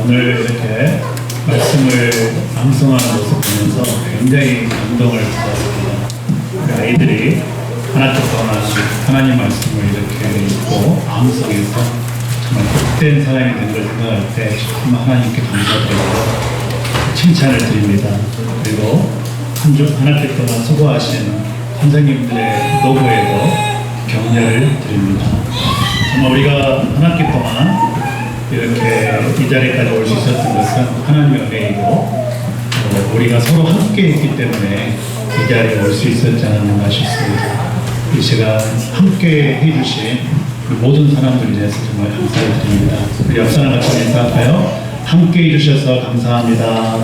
오늘 이렇게 말씀을 낭송하는 모습 보면서 굉장히 감동을 받았습니다. 그 아이들이 하나 동안 하나님 말씀을 이렇게 읽고 마음속에서 정말 복된 사람이 된 걸 생각할 때 정말 하나님께 감사드리고 칭찬을 드립니다. 그리고 한 학기 동안 수고하신 선생님들의 노고에도 격려를 드립니다. 정말 우리가 한 학기 동안 이렇게 이 자리까지 올 수 있었던 것은 하나님의 은혜이고 우리가 서로 함께 있기 때문에 이 자리에 올 수 있었지 않았는가 싶습니다. 이 시간 함께 해주신 모든 사람들에 대해서 정말 감사를 드립니다. 우리 옆사람 같이 인사할까요? 함께 해주셔서 감사합니다.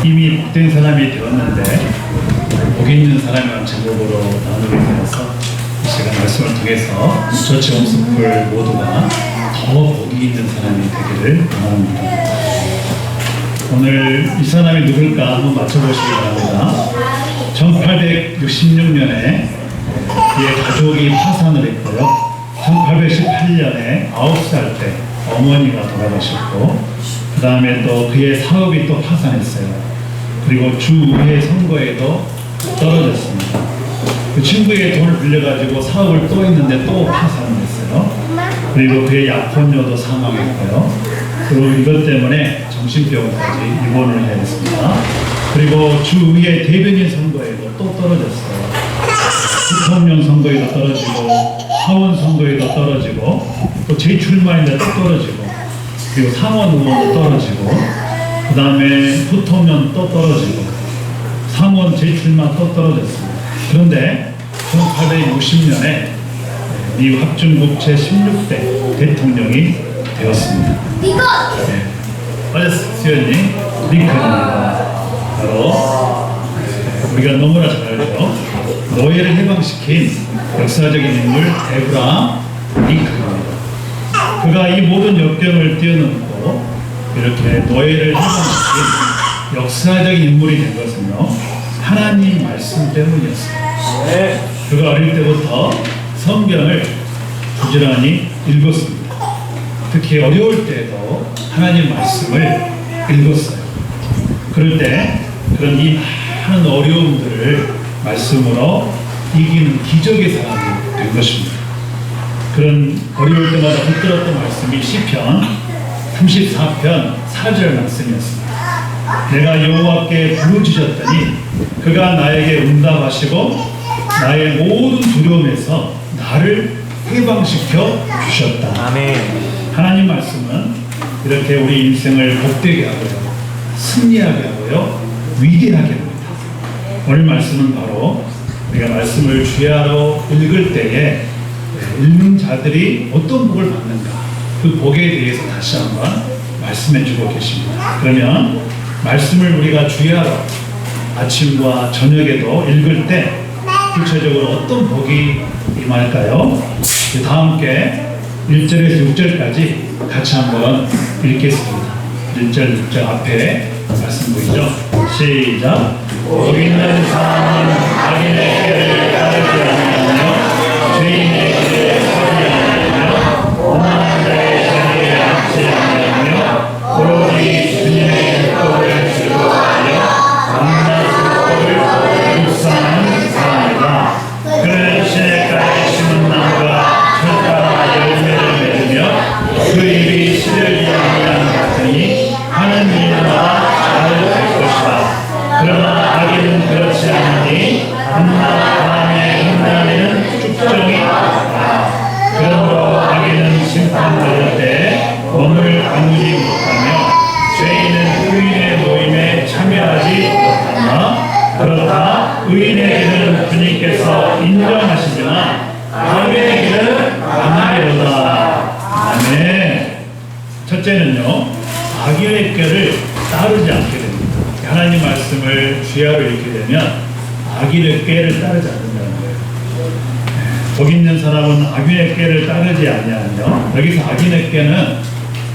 이미 복된 사람이 되었는데 복 있는 사람이라는 제목으로 나누게 되어서 이 시간 말씀을 통해서 저치 홈스쿨 모두가 더 복이 있는 사람이 되기를 바랍니다. 오늘 이 사람이 누굴까 한번 맞춰보시기 바랍니다. 1866년에 그의 가족이 파산을 했고요. 1818년에 9살 때 어머니가 돌아가셨고 그 다음에 또 그의 사업이 또 파산했어요. 그리고 주의회 선거에도 떨어졌습니다. 그 친구의 돈을 빌려가지고 사업을 또 했는데 또 파산을 했어요. 그리고 그의 약혼녀도 사망했고요. 그리고 이것 때문에 정신병원까지 입원을 해야 했습니다. 그리고 주의회 대변인 선거에도 또 떨어졌어요. 대통령 선거에도 떨어지고 하원 선거에도 떨어지고 또 재출마인데 또 떨어지고 그리고 상원 의원도 떨어지고 그 다음에 부통령 또 떨어지고 상원 재출마 또 떨어졌습니다. 그런데 1860년에 미국 합중국제 16대 대통령이 되었습니다. 네. 맞았어요. 수연님 링컨입니다. 바로 우리가 너무나 잘 알죠. 노예를 해방시킨 역사적인 인물 에브라함 링컨입니다. 그가 이 모든 역경을 뛰어넘고 이렇게 노예를 해방시킨 역사적인 인물이 된 것은요 하나님 말씀 때문이었어요. 그가 어릴 때부터 성경을 부지런히 읽었습니다. 특히 어려울 때도 하나님 말씀을 읽었어요. 그럴 때 그런 이 많은 어려움들을 말씀으로 이기는 기적의 사람이 된 것입니다. 그런 어려울 때마다 붙들었던 말씀이 시편 34편 4절 말씀이었습니다. 내가 여호와께 부르짖었더니 그가 나에게 응답하시고 나의 모든 두려움에서 나를 해방시켜 주셨다. 아멘. 하나님 말씀은 이렇게 우리 인생을 복되게 하고요, 승리하게 하고요, 위대하게 합니다. 오늘 말씀은 바로 우리가 말씀을 주야로 읽을 때에 읽는 자들이 어떤 복을 받는가 그 복에 대해서 다시 한번 말씀해 주고 계십니다. 그러면 말씀을 우리가 주야로 아침과 저녁에도 읽을 때 구체적으로 어떤 복이 임할까요? 다 함께 1절에서 6절까지 같이 한번 읽겠습니다. 1절, 6절 앞에 말씀 보이죠? 시작! 복 있는 사람은 악인의 길을 따르지 아니하며 죄인의 길을 서지 아니하며 오만한 자의 자리에 앉지 아니하며 오로지 주님의 율법을 즐거워하며 만난 율법을 묵상하는 사람이다. 그는 시냇가에 심은 나무가 철따라 열매를 맺으며 그 잎이 시들지 아니하는 같으니 하는 일마다 잘 될 것이다. 그러나 악인은 그렇지 않으니 한낮 밤에 흥나는 축정이 없다. 그러므로 악인은 심판받을 때 몸을 안지 못하며 죄인은 의인의 모임에 참여하지 못한다. 그러나 의인의 길은 주님께서 인정하시지만 악인의 길은 망하리로다. 아멘. 첫째는요, 악인의 길을 따르지 않게 됩니다. 하나님 말씀을 주야로 읽게 되면 악인의 꾀를 따르지 않는다는 거예요. 복 있는 사람은 악인의 꾀를 따르지 아니하며, 여기서 악인의 꾀는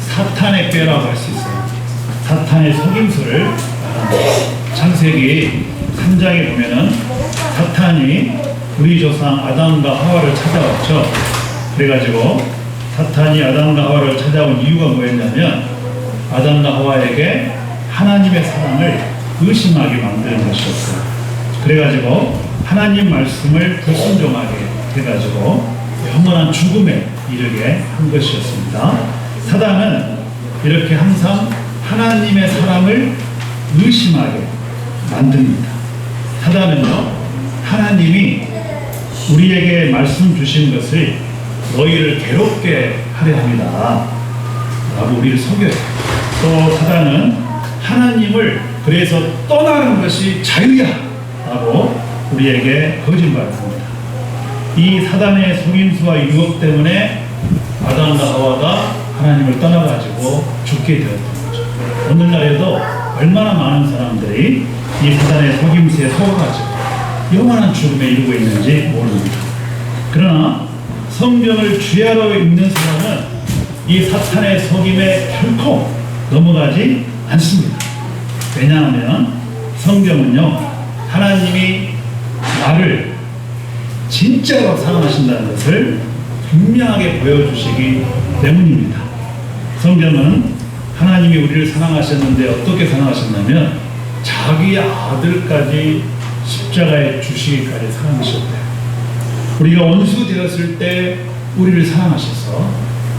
사탄의 꾀라고 할 수 있어요. 사탄의 속임수를 창세기 3장에 보면은 사탄이 우리 조상 아담과 하와를 찾아왔죠. 그래가지고 사탄이 아담과 하와를 찾아온 이유가 뭐였냐면 아담과 하와에게 하나님의 사랑을 의심하게 만드는 것이었어요. 그래가지고 하나님 말씀을 불순종하게 해가지고 영원한 죽음에 이르게 한 것이었습니다. 사단은 이렇게 항상 하나님의 사랑을 의심하게 만듭니다. 사단은요, 하나님이 우리에게 말씀 주신 것을 너희를 괴롭게 하려 합니다 라고 우리를 속여요. 또 사단은 하나님을 그래서 떠나는 것이 자유야 라고 우리에게 거짓말합니다. 이 사단의 속임수와 유혹 때문에 아담과 하와가 하나님을 떠나가지고 죽게 되었던 거죠. 오늘날에도 얼마나 많은 사람들이 이 사단의 속임수에 속아가지고 영원한 죽음에 이르고 있는지 모릅니다. 그러나 성경을 주야로 읽는 사람은 이 사탄의 속임에 결코 넘어가지 않습니다. 왜냐하면 성경은요, 하나님이 나를 진짜로 사랑하신다는 것을 분명하게 보여주시기 때문입니다. 성경은 하나님이 우리를 사랑하셨는데 어떻게 사랑하셨냐면 자기 아들까지 십자가에 주시기까지 사랑하셨대요. 우리가 원수 되었을 때 우리를 사랑하셔서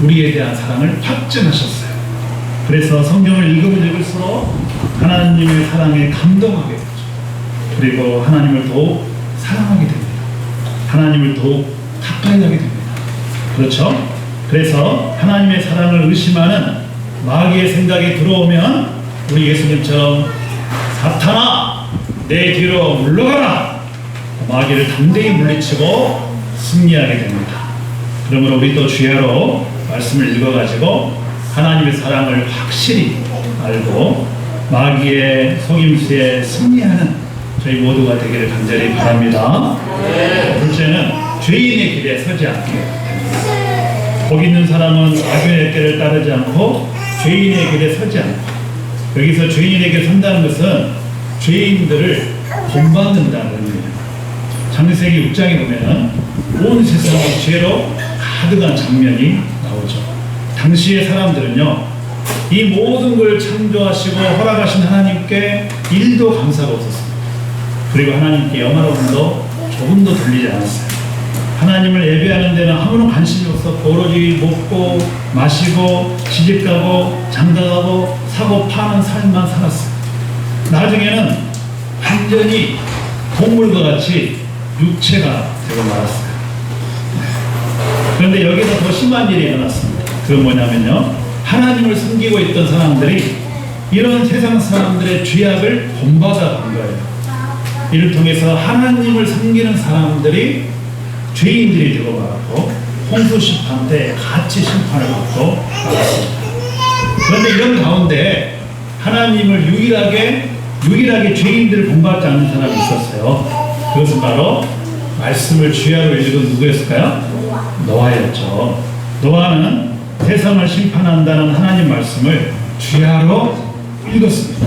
우리에 대한 사랑을 확증하셨어요. 그래서 성경을 읽으면 읽을수록 하나님의 사랑에 감동하게 되죠. 그리고 하나님을 더욱 사랑하게 됩니다. 하나님을 더욱 가까이 하게 됩니다. 그렇죠? 그래서 하나님의 사랑을 의심하는 마귀의 생각이 들어오면 우리 예수님처럼 사탄아 내 뒤로 물러가라, 마귀를 담대히 물리치고 승리하게 됩니다. 그러므로 우리도 주야로 말씀을 읽어가지고 하나님의 사랑을 확실히 알고 마귀의 속임수에 승리하는 저희 모두가 되기를 간절히 바랍니다. 둘째는 죄인의 길에 서지 않게 됩니다. 복 있는 사람은 악인의 길을 따르지 않고 죄인의 길에 서지 않고, 여기서 죄인의 길에 선다는 것은 죄인들을 본받는다는 의미입니다. 창세기 6장에 보면 온 세상이 죄로 가득한 장면이 나오죠. 당시의 사람들은요, 이 모든 걸 창조하시고 허락하신 하나님께 일도 감사가 없었습니다. 그리고 하나님께 영화로움도 조금도 들리지 않았어요. 하나님을 예배하는 데는 아무런 관심이 없었고 오로지 먹고 마시고 시집가고 장가가고 사고 파는 삶만 살았어요. 나중에는 완전히 동물과 같이 육체가 되고 말았어요. 그런데 여기서 더 심한 일이 일어났습니다. 그건 뭐냐면요, 하나님을 섬기고 있던 사람들이 이런 세상 사람들의 죄악을 본받아 간 거예요. 이를 통해서 하나님을 섬기는 사람들이 죄인들이 되고 말았고 홍수 심판 때 같이 심판을 받고 말았습니다. 그런데 이런 가운데 하나님을 유일하게 죄인들을 본받지 않는 사람이 있었어요. 그것은 바로 말씀을 주야로 읽은 누구였을까요? 노아였죠. 노아는 세상을 심판한다는 하나님 말씀을 주야로 읽었습니다.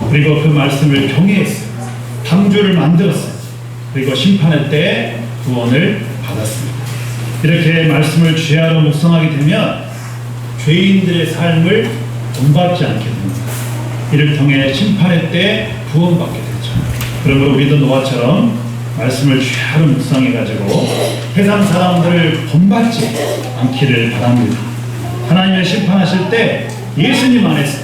그리고 그 말씀을 경외했어요. 방주를 만들었어요. 그리고 심판할 때 구원을 받았습니다. 이렇게 말씀을 주야로 묵상하게 되면 죄인들의 삶을 본받지 않게 됩니다. 이를 통해 심판의 때 구원받게 되죠. 그러므로 우리도 노아처럼 말씀을 주야로 묵상해가지고 세상 사람들을 본받지 않기를 바랍니다. 하나님을 심판하실 때 예수님 안에서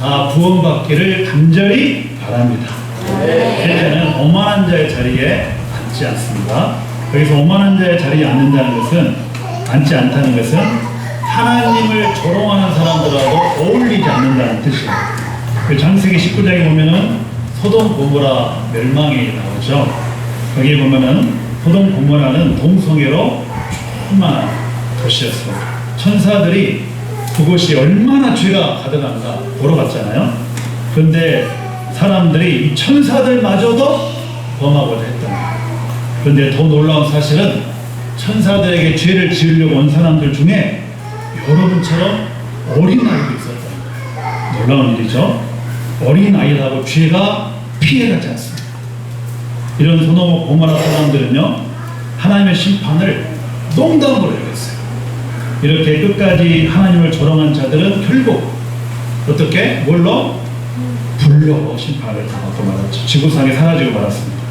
다 구원받기를 간절히 바랍니다. 이제는 오만한 자의 자리에 앉지 않습니다. 여기서 오만한 자의 자리에 앉지 않다는 것은 하나님을 조롱하는 사람들하고 어울리지 않는다는 뜻이에요. 창세기 19장에 보면은 소돔 고모라 멸망이 나오죠. 거기에 보면은 소돔 고모라는 동성애로 충만한 도시였습니다. 천사들이 그곳이 얼마나 죄가 가득한가 보러 갔잖아요. 그런데 사람들이 이 천사들마저도 범하고자 했던 거예요. 그런데 더 놀라운 사실은 천사들에게 죄를 지으려고 온 사람들 중에 여러분처럼 어린아이도 있었다는 거예요. 놀라운 일이죠. 어린아이라고 죄가 피해가지 않습니다. 이런 소돔과 고모라 사람들은요, 하나님의 심판을 농담으로 여겼어요. 이렇게 끝까지 하나님을 조롱한 자들은 결국 어떻게? 뭘로? 불로 심판을 당하고 말았죠. 지구상에 사라지고 말았습니다.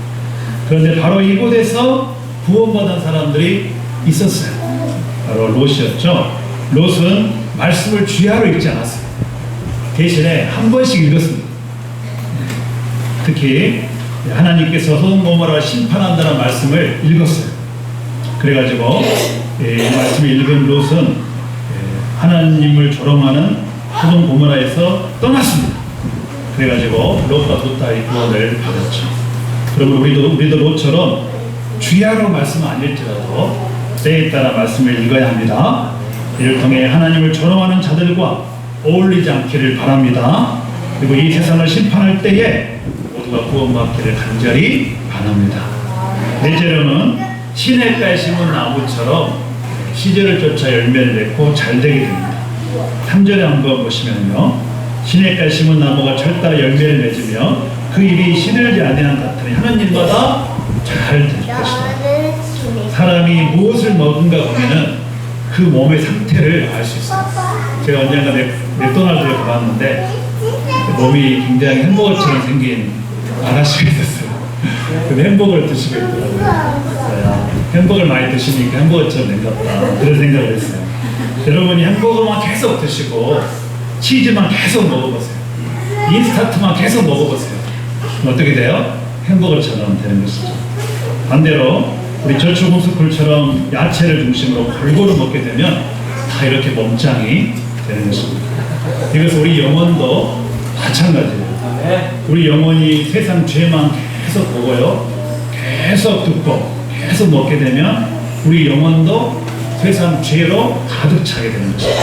그런데 바로 이곳에서 구원받은 사람들이 있었어요. 바로 롯이었죠. 롯은 말씀을 주야로 읽지 않았어요. 대신에 한 번씩 읽었습니다. 특히 하나님께서 소돔 고모라를 심판한다는 말씀을 읽었어요. 그래가지고 이 말씀을 읽은 롯은 하나님을 조롱하는 소돔 고모라에서 떠났습니다. 그래가지고 롯과 두 딸이 구원을 받았죠. 그러면 우리도 롯처럼 주야로 말씀 안 읽지라도 때에 따라 말씀을 읽어야 합니다. 이를 통해 하나님을 조롱하는 자들과 어울리지 않기를 바랍니다. 그리고 이 세상을 심판할 때에 모두가 구원받기를 간절히 바랍니다. 넷째로는 시냇가에 심은 나무처럼 시절을 쫓아 열매를 맺고 잘되게 됩니다. 3절에 한번 보시면요, 시냇가에 심은 나무가 철따라 열매를 맺으며 그 일이 시들지 아니한 같으니 하는 일마다 잘 될 것이다. 사람이 무엇을 먹은가 보면은 그 몸의 상태를 알 수 있어요. 제가 언젠가 맥도날드를 가봤는데 몸이 굉장히 햄버거처럼 생긴 아가씨가 있었어요. 근데 햄버거를 드시고 있더라고요. 햄버거를 많이 드시니까 햄버거처럼 된갑다, 그런 생각을 했어요. 여러분이 햄버거만 계속 드시고 치즈만 계속 먹어보세요. 인스턴트만 계속 먹어보세요. 어떻게 돼요? 햄버거처럼 되는 것이죠. 반대로 우리 저축홈스쿨처럼 야채를 중심으로 골고루 먹게 되면 다 이렇게 몸짱이 되는 것입니다. 이것은 우리 영혼도 마찬가지예요. 우리 영혼이 세상 죄만 계속 보고요, 계속 듣고 계속 먹게 되면 우리 영혼도 세상 죄로 가득 차게 되는 것입니다.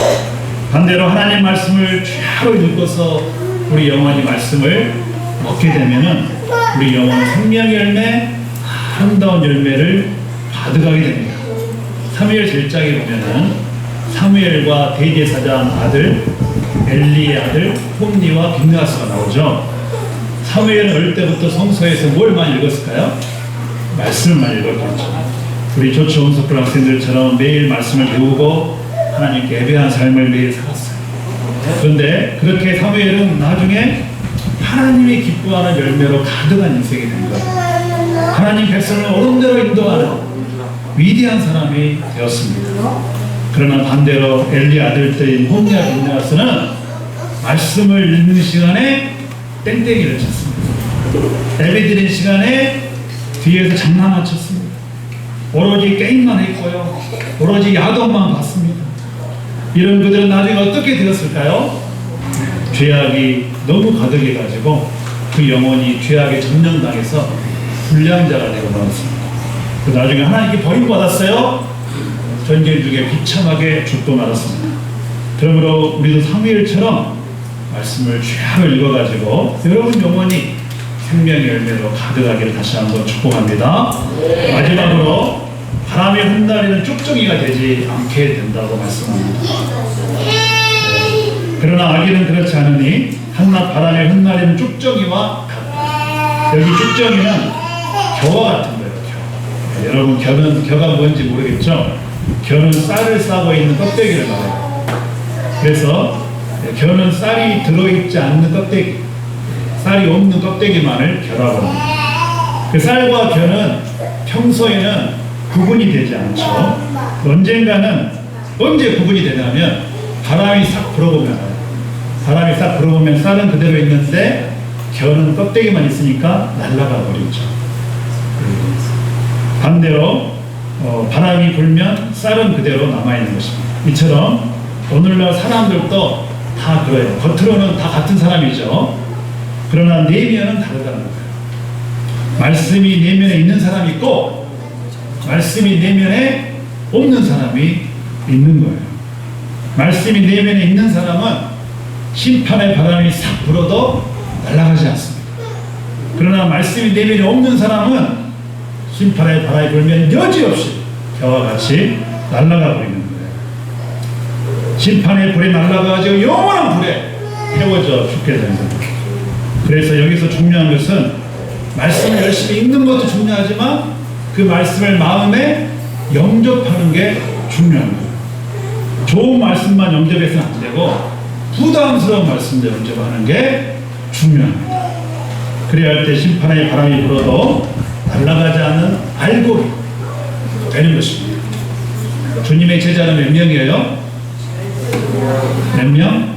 반대로 하나님 말씀을 주야로 읽어서 우리 영혼이 말씀을 먹게 되면은 우리 영혼 생명의 열매, 아름다운 열매를 가득하게 됩니다. 사무엘 1장에 보면은 사무엘과 대제사장 아들 엘리의 아들 홈니와 빅나스가 나오죠. 사무엘은 어릴 때부터 성서에서 뭘 많이 읽었을까요? 말씀을 많이 읽었겠죠. 우리 조치홈스쿨 학생들처럼 매일 말씀을 배우고 하나님께 예배한 삶을 매일 살았어요. 그런데 그렇게 사무엘은 나중에 하나님이 기뻐하는 열매로 가득한 인생이 된 거예요. 하나님 백성을 옳은 대로 인도하는 위대한 사람이 되었습니다. 그러나 반대로 엘리 아들들인 홈니와 빅나스는 말씀을 읽는 시간에 땡땡이를 쳤습니다. 예배 드린 시간에 뒤에서 장난만 쳤습니다. 오로지 게임만 했고요, 오로지 야동만 봤습니다. 이런 그들은 나중에 어떻게 되었을까요? 죄악이 너무 가득해가지고 그 영혼이 죄악에 점령당해서 불량자가 되고 말았습니다. 나중에 하나님께 버림받았어요. 전쟁 중에 비참하게 죽고 말았습니다. 그러므로 우리도 사무엘처럼 말씀을 주야로 읽어가지고 여러분 영혼이 생명의 열매로 가득하기를 다시 한번 축복합니다. 마지막으로 바람에 흩날리는 쭉정이가 되지 않게 된다고 말씀합니다. 그러나 아기는 그렇지 않으니 한낱 바람에 흩날리는 쭉정이와 같다. 여기 쭉정이는 겨와 같은 거예요. 겨. 여러분 겨가 뭔지 모르겠죠? 겨는 쌀을 싸고 있는 껍데기를 말해요. 그래서 겨는 쌀이 들어있지 않는 껍데기, 쌀이 없는 껍데기만을 겨라고 합니다. 그 쌀과 겨는 평소에는 구분이 되지 않죠. 언제 구분이 되냐면 바람이 싹 불어보면 쌀은 그대로 있는데 겨는 껍데기만 있으니까 날아가 버리죠. 반대로 바람이 불면 쌀은 그대로 남아있는 것입니다. 이처럼 오늘날 사람들도 다 그래요. 겉으로는 다 같은 사람이죠. 그러나 내면은 다르다는 거예요. 말씀이 내면에 있는 사람이 있고 말씀이 내면에 없는 사람이 있는 거예요. 말씀이 내면에 있는 사람은 심판의 바람이 싹 불어도 날아가지 않습니다. 그러나 말씀이 내면에 없는 사람은 심판의 바람이 불면 여지없이 겨와 같이 날아가 버리는 거예요. 심판의 불에 날아가가지고 영원한 불에 태워져 죽게 되는 겁니다. 그래서 여기서 중요한 것은 말씀을 열심히 읽는 것도 중요하지만 그 말씀을 마음에 영접하는 게 중요합니다. 좋은 말씀만 영접해서는 안 되고 부담스러운 말씀도 영접하는 게 중요합니다. 그래야 할 때 심판의 바람이 불어도 날아가지 않는 알곡이 되는 것입니다. 주님의 제자는 몇 명이에요? 몇 명?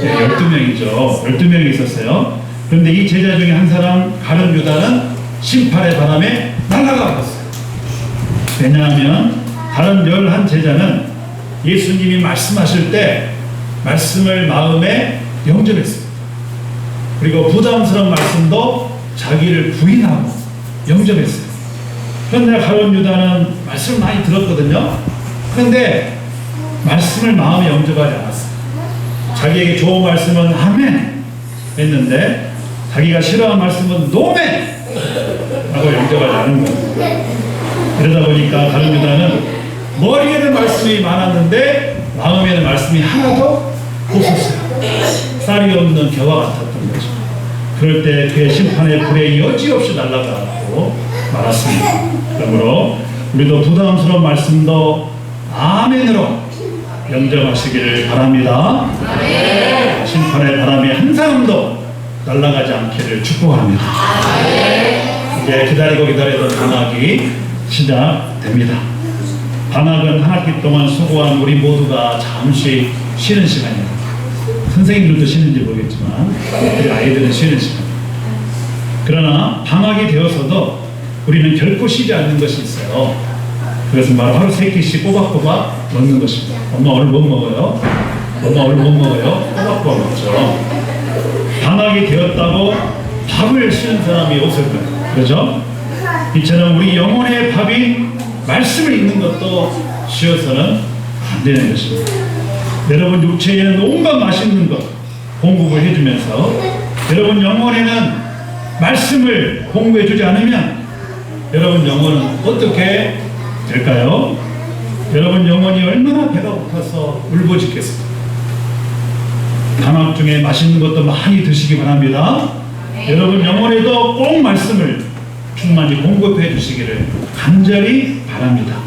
네, 12명이죠. 12명이 있었어요. 그런데 이 제자 중에 한 사람 가룟 유다는 심판의 바람에 날아가 버렸어요. 왜냐하면 다른 11제자는 예수님이 말씀하실 때 말씀을 마음에 영접했습니다. 그리고 부담스러운 말씀도 자기를 부인하고 영접했어요. 그런데 가룟 유다는 말씀을 많이 들었거든요. 그런데 말씀을 마음에 영접하지 않았어요. 자기에게 좋은 말씀은 아멘 했는데 자기가 싫어하는 말씀은 노멘 하고 영접하지 않은 거예요. 그러다 보니까 가룟 유다는 머리에는 말씀이 많았는데 마음에는 말씀이 하나도 없었어요. 쌀이 없는 겨와 같았던 거죠. 그럴 때 그의 심판의 불에 여지없이 날아가고 말았습니다. 그러므로 우리도 부담스러운 말씀도 아멘으로 영접하시기를 바랍니다. 심판의 바람에 한 사람도 날아가지 않기를 축복합니다. 이제 기다리던 방학이 시작됩니다. 방학은 한 학기 동안 수고한 우리 모두가 잠시 쉬는 시간입니다. 선생님들도 쉬는지 모르겠지만 우리 아이들은 쉬는 시간. 그러나 방학이 되어서도 우리는 결코 쉬지 않는 것이 있어요. 그것은 바로 하루 3끼씩 꼬박꼬박 먹는 것입니다. 엄마 오늘 못 먹어요? 엄마 오늘 못 먹어요? 꼬박꼬박 먹죠. 방학이 되었다고 밥을 쉬는 사람이 없을 거예요. 그렇죠? 이처럼 우리 영혼의 밥인 말씀을 읽는 것도 쉬어서는 안 되는 것입니다. 여러분 육체에는 온갖 맛있는 것 공급을 해주면서 여러분 영혼에는 말씀을 공급해주지 않으면 여러분 영혼은 어떻게 될까요? 여러분 영혼이 얼마나 배가 고파서 울부짖겠습니까? 방학 중에 맛있는 것도 많이 드시기 바랍니다. 여러분 영혼에도 꼭 말씀을 충만히 공급해 주시기를 간절히 바랍니다.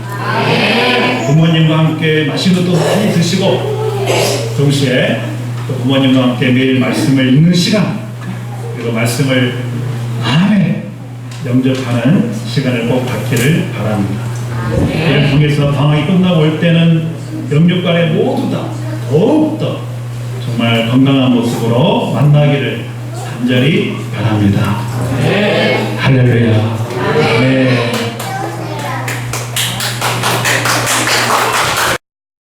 부모님과 함께 맛있는 것도 많이 드시고 동시에 또 부모님과 함께 매일 말씀을 읽는 시간 그리고 말씀을 마음에 영접하는 시간을 꼭 갖기를 바랍니다. 이를 통해서 방학이 끝나고 올 때는 영육간에 모두 다 더욱더 정말 건강한 모습으로 만나기를 간절히 바랍니다. 할렐루야. 네.